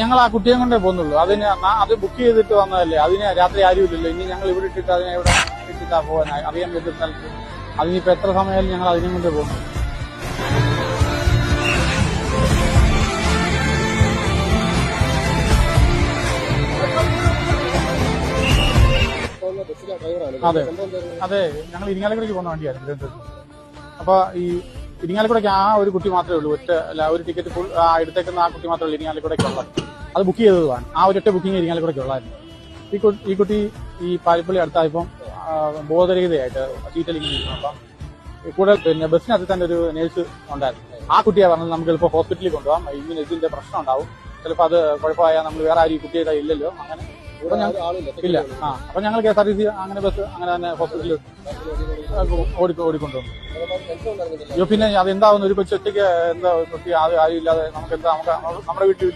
ഞങ്ങൾ ആ കുട്ടിയെ കൊണ്ടേ പോകുന്നുള്ളൂ. അത് ബുക്ക് ചെയ്തിട്ട് വന്നതല്ലേ, അതിന് രാത്രി ആരുമില്ലല്ലോ. ഇനി ഞങ്ങൾ ഇവിടെ ഇട്ടിട്ട് അതിനെ ഇവിടെ ഇട്ടിട്ടാ പോകാൻ അറിയാൻ പറ്റുന്ന സ്ഥലത്ത്. അതിനിപ്പോ എത്ര സമയമായാലും ഞങ്ങൾ അതിനെ കൊണ്ടേ പോകുന്നു. അതെ അതെ, ഞങ്ങൾ ഇരിങ്ങാലക്കുടയ്ക്ക് പോകുന്ന വണ്ടിയായിരുന്നു. അപ്പൊ ഈ ഇരിങ്ങാലക്കുടയ്ക്ക് ആ ഒരു കുട്ടി മാത്രമേ ഉള്ളൂ. ഒരു ടിക്കറ്റ് ഫുൾ എടുത്തേക്കുന്ന ആ കുട്ടി മാത്രമേ ഉള്ളൂ ഇരിങ്ങാലക്കുടയ്ക്കുള്ളത്. അത് ബുക്ക് ചെയ്തതുമാണ്. ആ ഒരൊറ്റ ബുക്കിംഗ് ഇരിങ്ങാലക്കുടയ്ക്കുള്ളായിരുന്നു. ഈ കുട്ടി ഈ പാരിപ്പള്ളി അടുത്തായപ്പം ബോധരഹിതയായിട്ട് സീറ്റിലിങ്ങനെ ഇരിക്കുന്നു. അപ്പം കൂടെ ബസ്സിനകത്ത് തന്നെ ഒരു നേഴ്സ് ഉണ്ടായിരുന്നു. ആ കുട്ടിയെ പറഞ്ഞത് നമുക്ക് ചിലപ്പോൾ ഹോസ്പിറ്റലിൽ കൊണ്ടുപോകാം, ഇങ്ങനെ ഇതിന്റെ പ്രശ്നം ഉണ്ടാവും, ചിലപ്പോൾ അത് കുഴപ്പമായാൽ നമ്മൾ വേറെ ആരും ഈ കുട്ടിയുടെ ഇല്ലല്ലോ, അങ്ങനെ ഇല്ല. അപ്പൊ ഞങ്ങൾ KSRTC അങ്ങനെ ബസ് അങ്ങനെ തന്നെ ഹോസ്പിറ്റലിൽ ഓടിക്കൊണ്ടുവന്നു. പിന്നെ അതെന്താവുന്ന ഒരു കൊച്ചൊറ്റയ്ക്ക് എന്താ കുട്ടി ആരും ഇല്ലാതെ നമുക്ക് എന്താ നമ്മുടെ വീട്ടിൽ